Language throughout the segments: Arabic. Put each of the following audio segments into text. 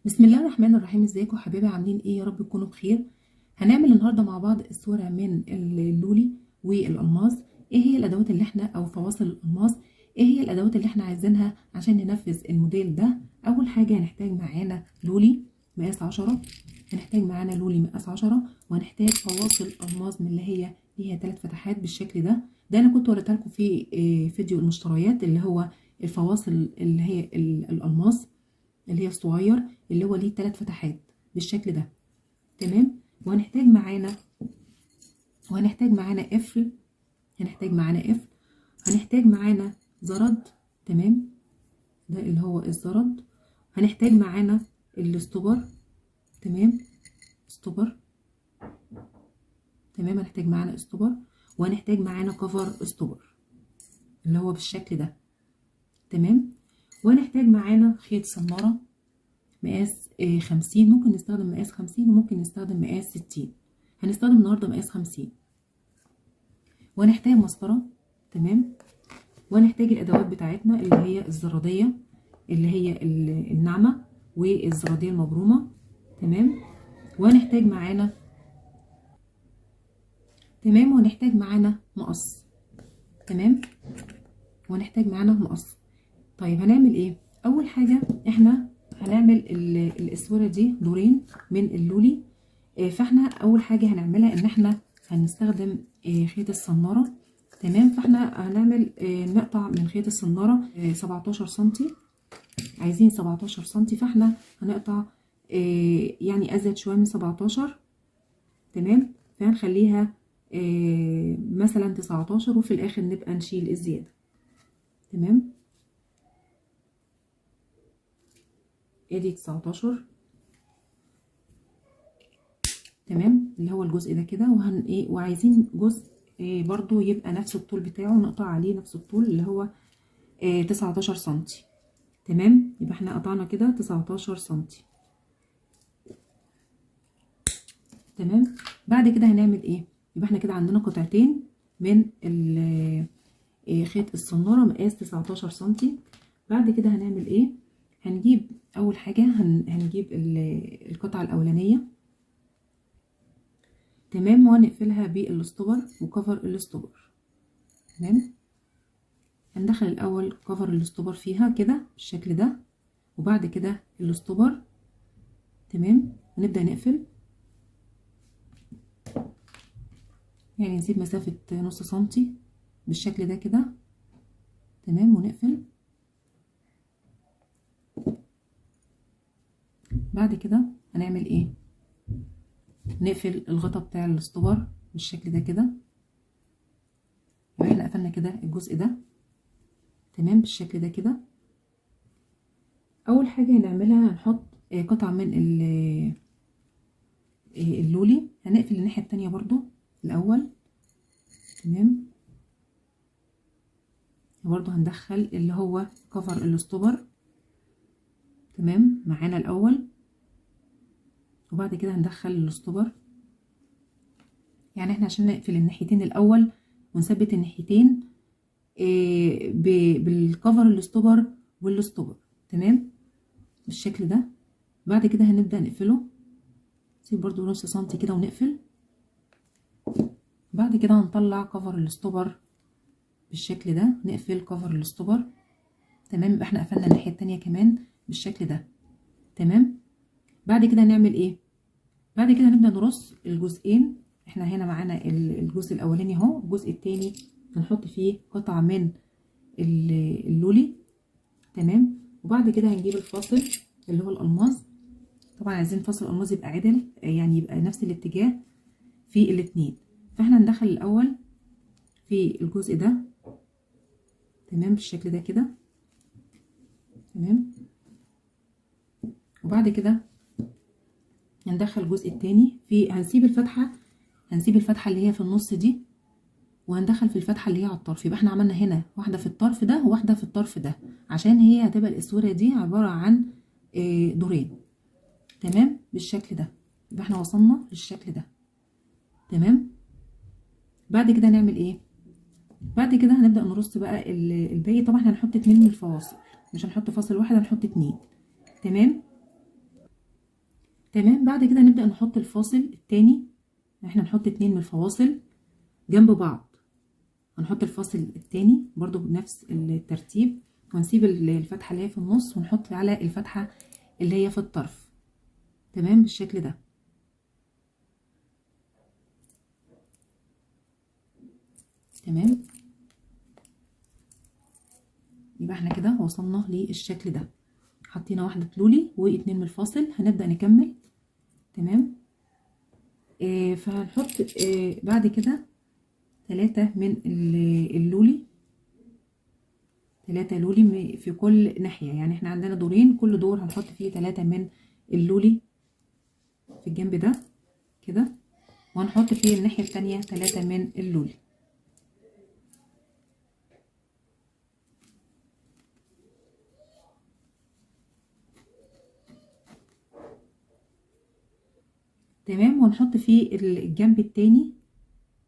بسم الله الرحمن الرحيم. ازيكم حبايبي؟ عاملين ايه؟ يا رب تكونوا بخير. هنعمل النهارده مع بعض الصورة من اللولي والالماس. ايه هي الادوات اللي احنا او فواصل الالماس؟ ايه هي الادوات اللي احنا عايزينها عشان ننفذ الموديل ده؟ اول حاجة هنحتاج معانا لولي مقاس 10، هنحتاج معانا لولي مقاس 10، وهنحتاج فواصل الماس من اللي هي ليها 3 فتحات بالشكل ده. انا كنت وريتها لكم في فيديو المشتريات، اللي هو الفواصل اللي هي الالماس اللي هي الصغير، اللي هو ليه 3 فتحات بالشكل ده. تمام. وهنحتاج معانا قفل، هنحتاج معانا زرد. تمام، ده اللي هو الزرد. هنحتاج معانا الاستوبر. تمام، استوبر. تمام، هنحتاج معانا استوبر، وهنحتاج معانا كفر استوبر اللي هو بالشكل ده. تمام. وهنحتاج معانا خيط صنارة مقاس 50. ممكن نستخدم مقاس 50 وممكن نستخدم مقاس 60. هنستخدم النهارده مقاس 50. وهنحتاج مسطرة. تمام. وهنحتاج الادوات بتاعتنا اللي هي الزرادية، اللي هي الناعمة، والزرادية المبرومة. تمام. وهنحتاج معانا وهنحتاج معانا مقص. تمام، وهنحتاج معانا مقص. طيب هنعمل ايه؟ اول حاجة احنا هنعمل الاسورة دي دورين من اللولي. فاحنا اول حاجة هنعملها ان احنا هنستخدم خيط الصنارة. تمام، فاحنا هنعمل نقطع من خيط الصنارة 17 سنتي. عايزين 17 سنتي، فاحنا هنقطع يعني ازيد شوية من 17. تمام، فهنخليها مثلا 19، وفي الاخر نبقى نشيل الزيادة. تمام، ادي 19. تمام، اللي هو الجزء ده كده. وعايزين جزء برضو يبقى نفس الطول بتاعه، نقطع عليه نفس الطول اللي هو 19 سنتي. تمام، يبقى احنا قطعنا كده 19 سنتي. تمام. بعد كده هنعمل ايه؟ يبقى احنا كده عندنا قطعتين من خيط الصنارة مقاس 19 سنتي. بعد كده هنعمل ايه؟ هنجيب اول حاجة هنجيب القطعة الاولانية. تمام، وهنقفلها بالاستوبر وكفر الاستوبر. تمام، هندخل الاول كفر الاستوبر فيها كده بالشكل ده، وبعد كده الاستوبر. تمام، ونبدأ نقفل، يعني نسيب مسافة نص سنتي بالشكل ده كده. تمام، ونقفل. بعد كده هنعمل ايه؟ نقفل الغطا بتاع الاستوبر بالشكل ده كده. يبقى احنا قفلنا كده الجزء ده. تمام، بالشكل ده كده. اول حاجة هنعملها هنحط قطعة من اللولي. هنقفل الناحية التانية برضو الاول. تمام، برضو هندخل اللي هو كفر الاستوبر. تمام، معانا الاول، وبعد كده هندخل الاستوبر. يعني احنا عشان نقفل الناحيتين الاول ونثبت الناحيتين بالكفر الاستوبر والاستوبر. تمام، بالشكل ده. بعد كده هنبدأ نقفله، نسيب برضو نص سنتي كده ونقفل. بعد كده هنطلع كفر الاستوبر بالشكل ده، نقفل كفر الاستوبر. تمام، يبقى احنا قفلنا الناحية التانية كمان بالشكل ده. تمام. بعد كده هنعمل ايه؟ بعد كده هنبدأ نرص الجزئين. احنا هنا معانا الجزء الاولاني اهو، الجزء التاني هنحط فيه قطعة من اللولي. تمام، وبعد كده هنجيب الفاصل اللي هو الالماس. طبعا عايزين فاصل الالماس يبقى عدل، يعني يبقى نفس الاتجاه في الاتنين. فاحنا هندخل الاول في الجزء ده. تمام، بالشكل ده كده. تمام، وبعد كده هندخل الجزء التاني في هنسيب الفتحة اللي هي في النص دي، وهندخل في الفتحة اللي هي على الطرف. يبقى احنا عملنا هنا واحدة في الطرف ده وواحدة في الطرف ده، عشان هي هتبقى الاسورة دي عبارة عن دورين. تمام، بالشكل ده. يبقى احنا وصلنا للشكل ده. تمام. بعد كده نعمل ايه؟ بعد كده هنبدأ نرص بقى الباقي. طبعا هنحط 2 من الفواصل، مش هنحط فاصل واحد، هنحط 2. تمام. تمام. بعد كده نبدأ نحط الفاصل التاني، احنا نحط 2 من الفواصل جنب بعض، هنحط الفاصل التاني برضو بنفس الترتيب، ونسيب الفتحة اللي هي في النص ونحط على الفتحة اللي هي في الطرف. تمام بالشكل ده. تمام، يبقى احنا كده وصلنا للشكل ده، حطينا واحدة لولي واتنين من الفاصل. هنبدأ نكمل. تمام. فهنحط بعد كده 3 من اللولي، 3 لولي في كل ناحية، يعني احنا عندنا دورين، كل دور هنحط فيه 3 من اللولي في الجنب ده كده، وهنحط فيه الناحية التانية 3 من اللولي. تمام، وهنحط فيه الجنب التاني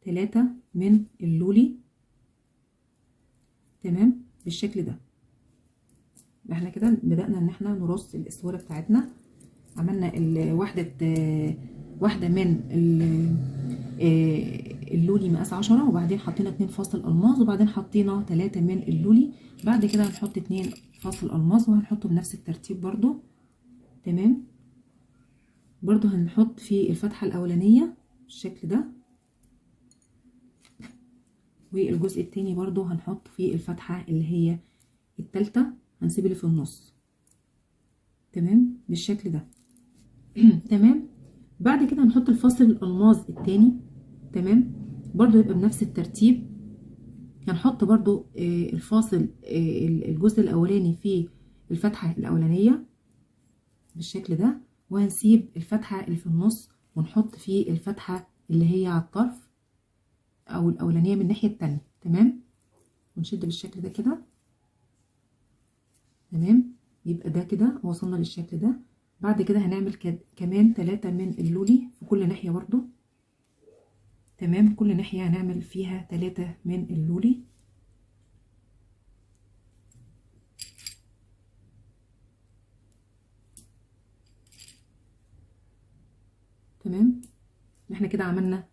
3 من اللولي. تمام بالشكل ده. احنا كده بدأنا ان احنا نرص الاسورة بتاعتنا. عملنا واحدة من اللولي مقاس 10، وبعدين حطينا 2 فاصل الماس، وبعدين حطينا 3 من اللولي. بعد كده هنحط 2 فاصل الماس وهنحطه بنفس الترتيب برضو. تمام، برضو هنحط في الفتحة الاولانية بالشكل ده، والجزء التاني برضو هنحط في الفتحة اللي هي التالتة، هنسيب اللي في النص. تمام بالشكل ده. تمام. بعد كده هنحط الفاصل الالماس التاني. تمام، برضو يبقى بنفس الترتيب. هنحط برضو الفاصل الجزء الاولاني في الفتحة الاولانية بالشكل ده، وهنسيب الفتحة اللي في النص ونحط في الفتحة اللي هي على الطرف او الاولانية من الناحية التانية. تمام، ونشد بالشكل ده كده. تمام، يبقى ده كده وصلنا للشكل ده. بعد كده هنعمل كمان 3 من اللولي في كل ناحية برضو. تمام، كل ناحية هنعمل فيها 3 من اللولي. تمام، احنا كده عملنا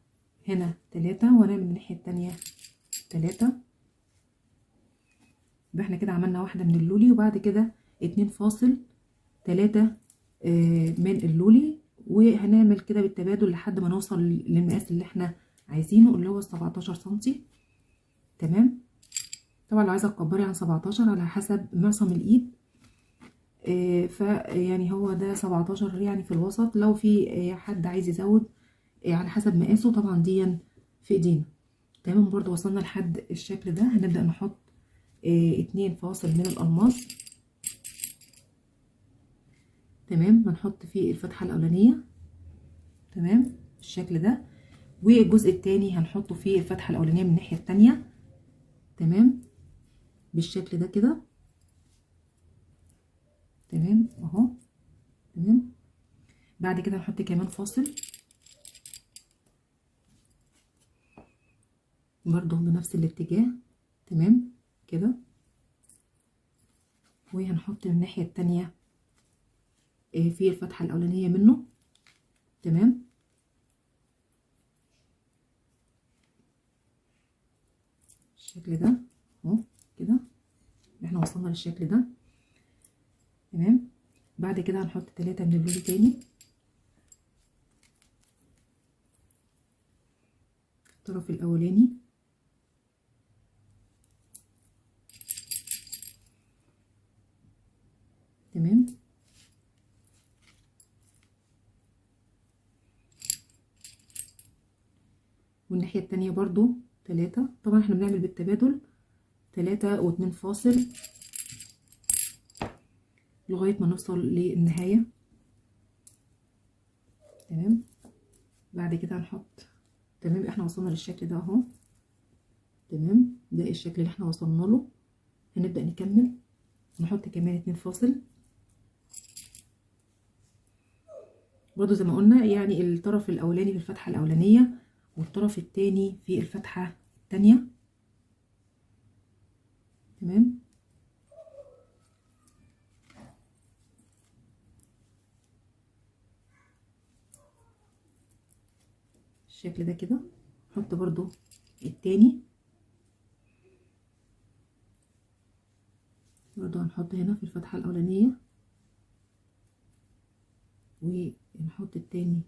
هنا 3 وهنعمل من الناحية التانية 3. يبقى احنا كده عملنا واحدة من اللولي، وبعد كده 2 فاصل 3 من اللولي، وهنعمل كده بالتبادل لحد ما نوصل للمقاس اللي احنا عايزينه اللي هو 17 سنتي. تمام، طبعا لو عايزه تكبري عن 17 على حسب معصم الايد، فيعني هو ده 17 يعني في الوسط. لو في حد عايز يزود على حسب مقاسه طبعا دي في ايدينا. تمام، برضو وصلنا لحد الشكل ده. هنبدأ نحط 2 فاصل من الألماس. تمام، هنحط في الفتحة الأولانية. تمام بالشكل ده، والجزء التاني هنحطه في الفتحة الأولانية من الناحية التانية. تمام بالشكل ده كده. تمام اهو. تمام، بعد كده هنحط كمان فاصل برضو بنفس الاتجاه. تمام كده، وهنحط من الناحية التانية في الفتحة الأولانية منه. تمام، بالشكل ده اهو كده. احنا وصلنا للشكل ده. تمام، بعد كده هنحط 3 من اللولي تاني الطرف الأولاني. تمام، والناحية التانية برضو 3. طبعا احنا بنعمل بالتبادل 3 و2 فاصل لغاية ما نوصل للنهاية. تمام، بعد كده هنحط. تمام، احنا وصلنا للشكل ده اهو. تمام، ده الشكل اللي احنا وصلنا له. هنبدأ نكمل، نحط كمان 2 فاصل برضو زي ما قلنا، يعني الطرف الأولاني في الفتحة الأولانية والطرف التاني في الفتحة التانية. تمام، بالشكل ده كده. نحط برضو التاني برضو، هنحط هنا في الفتحة الأولانية ونحط التاني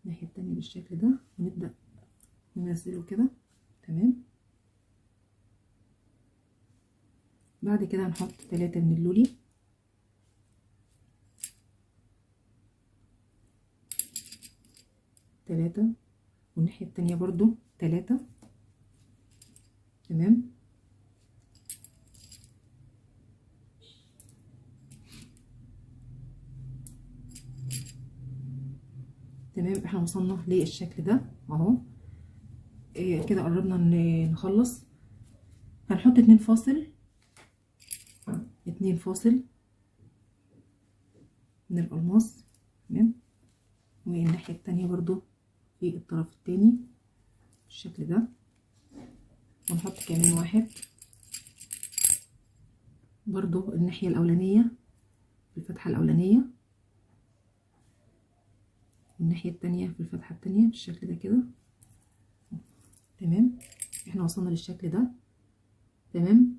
الناحية التانية بالشكل ده، ونبدأ ننزله كده. تمام. بعد كده هنحط 3 من اللولي، تلاتة، والناحية التانية برضو 3. تمام. تمام. احنا وصلنا للشكل ده اهو. كده قربنا نخلص. هنحط 2 فاصل، 2 فاصل من الألماس. تمام. والناحية التانية برضو في الطرف التاني بالشكل ده. ونحط كمان 1 برضو الناحية الأولانية في الفتحة الأولانية، والناحية التانية في الفتحة التانية بالشكل ده كده. تمام. احنا وصلنا للشكل ده. تمام.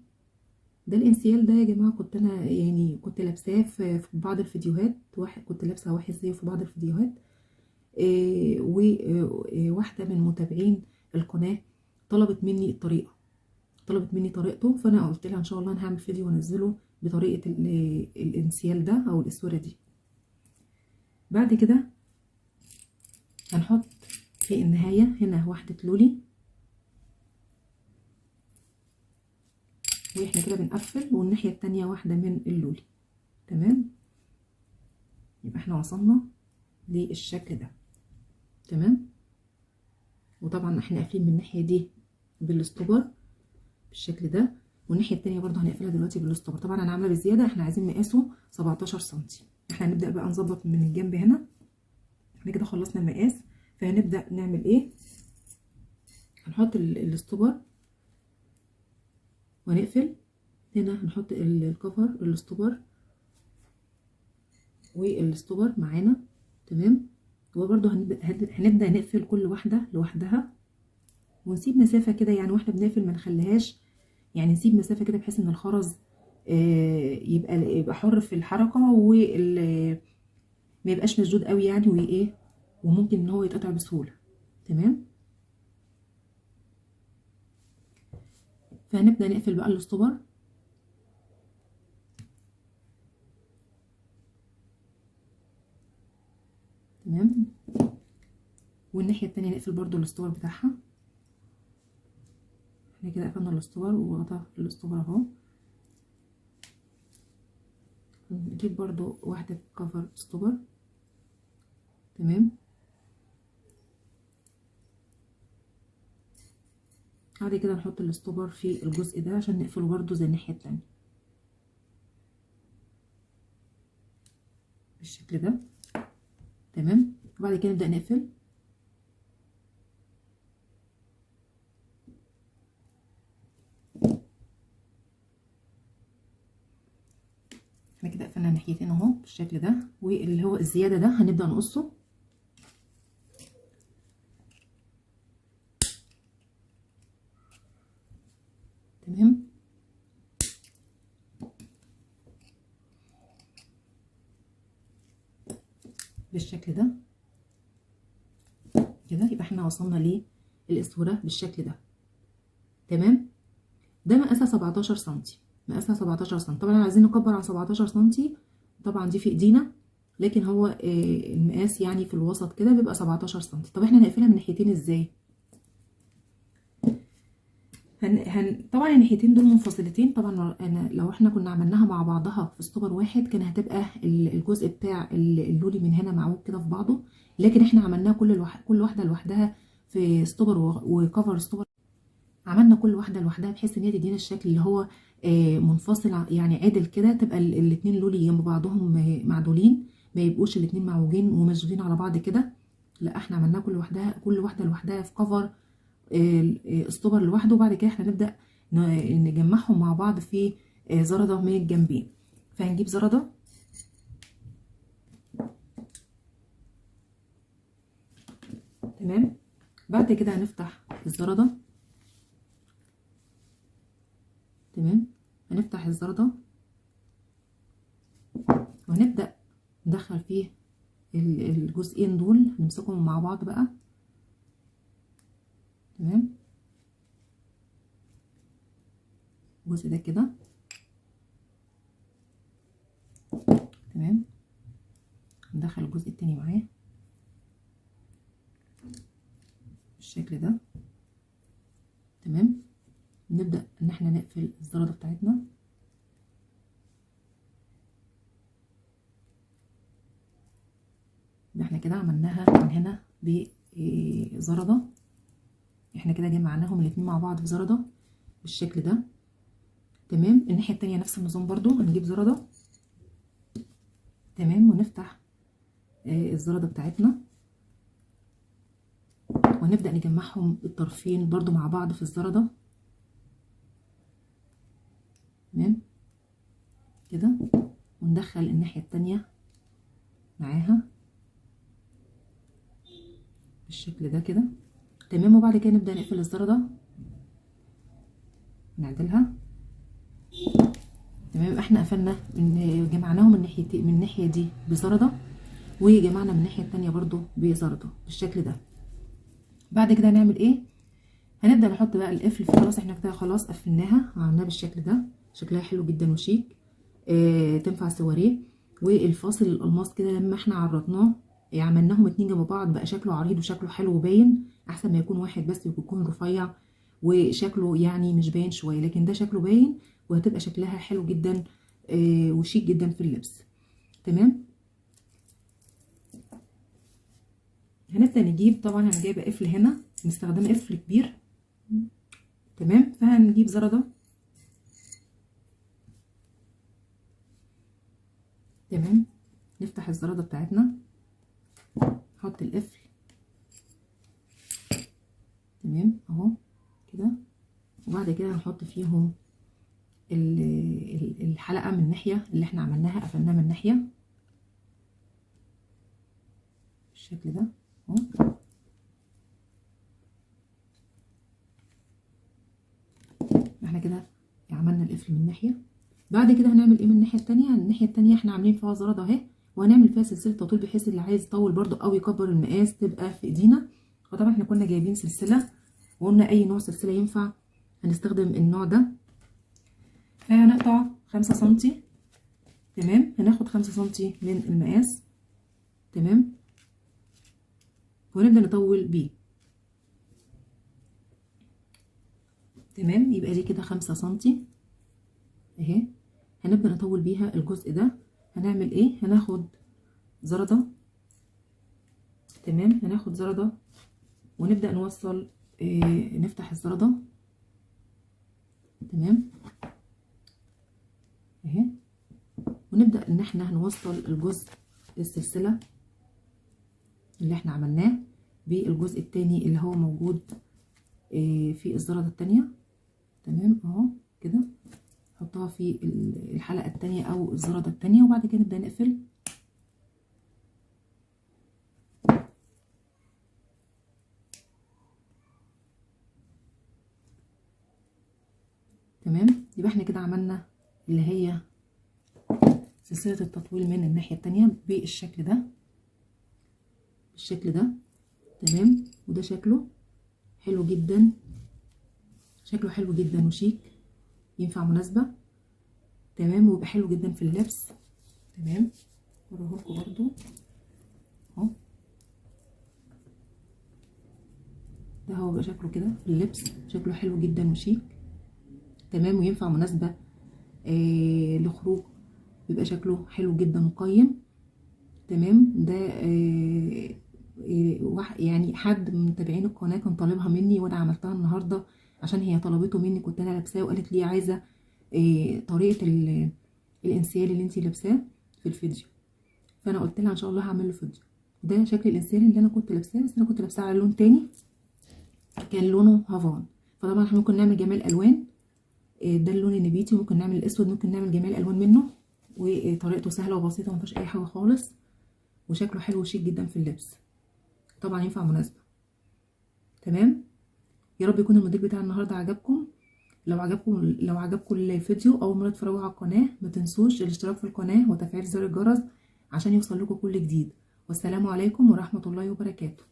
ده الانسيال ده يا جماعة كنت انا يعني كنت لابساه في بعض الفيديوهات، كنت لابسه واحد زيه في بعض الفيديوهات. وواحدة من متابعين القناة طلبت مني الطريقة، طلبت مني طريقته، فانا قلت لها ان شاء الله انا هعمل فيديو وانزله بطريقة الانسيال ده او الاسورة دي. بعد كده هنحط في النهاية هنا 1 لولي، واحنا كده بنقفل، والناحية التانية 1 من اللولي. تمام. يبقى احنا وصلنا للشكل ده. تمام. وطبعا احنا قافلين من الناحية دي بالاستوبر بالشكل ده، والناحية التانية برضو هنقفلها دلوقتي بالاستوبر. طبعا انا عاملة بزيادة، احنا عايزين مقاسه 17 سنتي. احنا هنبدأ بقى نظبط من الجنب هنا. احنا كده خلصنا المقاس، فهنبدأ نعمل ايه؟ هنحط الاستوبر ونقفل. هنا هنحط الكفر الاستوبر والاستوبر معانا. تمام. وبرضو هنبدأ نقفل كل واحدة لوحدها، ونسيب مسافة كده، يعني واحنا بنقفل ما نخليهاش، يعني نسيب مسافة كده بحيث ان الخرز يبقى حر في الحركة، ما يبقاش مشدود قوي يعني، وايه، وممكن ان هو يتقطع بسهولة. تمام. فهنبدأ نقفل بقى الاستوبر. تمام. والناحية التانية نقفل برضو الاستوبر بتاعها. احنا كده قفلنا الاستوبر وغطا الاستوبر اهو. نجيب برضو واحدة كفر استوبر. تمام. بعد كده نحط الاستوبر في الجزء ده عشان نقفله برضو زي الناحية التانية بالشكل ده. تمام. وبعد كده نبدأ نقفل. احنا كده قفلنا الناحيتين اهو بالشكل ده، واللي هو الزيادة ده هنبدأ نقصه. تمام. بالشكل ده كده. يبقى احنا وصلنا للاسوره بالشكل ده. تمام. ده مقاسها 17 سنتي، مقاسها 17 سنتي. طبعا عايزين نكبر عن 17 سنتي، طبعا دي في ايدينا، لكن هو المقاس يعني في الوسط كده بيبقى 17 سنتي. طب احنا هنقفلها من ناحيتين ازاي؟ طبعا الناحيتين دول منفصلتين. طبعا لو احنا كنا عملناها مع بعضها في استوبر واحد كان هتبقى الجزء بتاع اللولي من هنا معوج كده في بعضه، لكن احنا عملناها كل واحده لوحدها في استوبر وكفر استوبر. عملنا كل واحده لوحدها بحيث ان هي تدينا الشكل اللي هو منفصل يعني عادل كده، تبقى الاتنين لولي جنب بعضهم معدولين، ما يبقوش الاتنين معوجين ومشدودين على بعض كده. لا، احنا عملناها كل واحده لوحدها في كفر استوبر لوحده. وبعد كده احنا نبدأ نجمعهم مع بعض في زردة من الجنبين. فهنجيب زردة. تمام. بعد كده هنفتح الزردة. تمام، هنفتح الزردة وهنبدأ ندخل فيه الجزئين دول، هنمسكهم مع بعض بقى. تمام، الجزء ده كده. تمام، ندخل الجزء التاني معاه بالشكل ده. تمام، نبدأ ان احنا نقفل الزردة بتاعتنا. احنا كده عملناها من هنا بزردة، احنا كده جمعناهم الاتنين مع بعض في زردة بالشكل ده. تمام، الناحية التانية نفس النظام برضو، هنجيب زردة. تمام، ونفتح الزردة بتاعتنا وهنبدأ نجمعهم الطرفين برضو مع بعض في الزردة. تمام كده، وندخل الناحية التانية معاها بالشكل ده كده. تمام، وبعد كده نبدأ نقفل الزردة، نعدلها. تمام، احنا قفلنا جمعناهم من الناحية دي بزردة، وجمعنا من الناحية التانية برضو بزردة بالشكل ده. بعد كده هنعمل ايه؟ هنبدأ نحط بقى القفل. خلاص احنا كده خلاص قفلناها، عملناها بالشكل ده، شكلها حلو جدا وشيك. تنفع سواريه. والفاصل الالماس كده لما احنا عرضناه عملناهم اتنين جنب بعض، بقى شكله عريض وشكله حلو وباين، احسن ما يكون واحد بس ويكون رفيع وشكله يعني مش باين شويه، لكن ده شكله باين وهتبقى شكلها حلو جدا وشيك جدا في اللبس. تمام، هنبدأ نجيب، طبعا انا جايبه قفل هنا، مستخدمه قفل كبير. تمام، فهنجيب زردة. تمام، نفتح الزردة بتاعتنا، نحط القفل. تمام اهو كده، وبعد كده هنحط فيهم الحلقة من الناحية اللي احنا عملناها، قفلناها من ناحية بالشكل ده اهو. احنا كده عملنا القفل من ناحية. بعد كده هنعمل ايه من الناحية التانية؟ الناحية التانية احنا عاملين فيها زردة اهي، وهنعمل فيها سلسلة تطويل بحيث اللي عايز يطول برضو او يكبر المقاس تبقى في ايدينا. وطبعا احنا كنا جايبين سلسلة وقلنا اي نوع سلسلة ينفع، هنستخدم النوع ده. فهنقطع 5 سنتي. تمام، هناخد 5 سنتي من المقاس. تمام، ونبدأ نطول بيه. تمام، يبقى دي كده 5 سنتي اهي، هنبدأ نطول بيها الجزء ده. هنعمل ايه؟ هناخد زردة. تمام، هناخد زردة ونبدأ نوصل نفتح الزردة. تمام اهي، ونبدأ ان احنا هنوصل الجزء السلسلة اللي احنا عملناه بالجزء التاني اللي هو موجود في الزردة التانية. تمام اهو كده، نحطها في الحلقة التانية او الزردة التانية، وبعد كده نبدأ نقفل. تمام، يبقى احنا كده عملنا اللي هي سلسلة التطويل من الناحية التانية بالشكل ده، بالشكل ده. تمام، وده شكله حلو جدا، شكله حلو جدا وشيك، ينفع مناسبة. تمام، ويبقى حلو جدا في اللبس. تمام، اوريهولكوا برضو اهو، ده هو بقى شكله كده في اللبس، شكله حلو جدا وشيك. تمام، وينفع مناسبة لخروج، بيبقى شكله حلو جدا وقيم. تمام، ده يعني حد من متابعين القناه كان طالبها مني وانا عملتها النهارده عشان هي طلبته مني، كنت انا لابساه وقالت لي عايزه طريقه الانسيال اللي انتي لابساه في الفيديو، فانا قلت لها ان شاء الله هعمل له فيديو. ده شكل الانسيال اللي انا كنت لابساه، بس انا كنت لابساه على لون تاني كان لونه هافان. فطبعا احنا ممكن نعمل جميع الالوان، ده اللون النبيتي، ممكن نعمل الاسود، ممكن نعمل جميع الالوان منه، وطريقته سهله وبسيطه مفيهاش اي حاجه خالص، وشكله حلو وشيك جدا في اللبس. طبعا ينفع مناسبة. تمام. يا رب يكون الموديل بتاع النهارده عجبكم. لو عجبكم الفيديو اول مره تتفرجوا على القناه، ما تنسوش الاشتراك في القناه وتفعيل زر الجرس عشان يوصل لكم كل جديد. والسلام عليكم ورحمه الله وبركاته.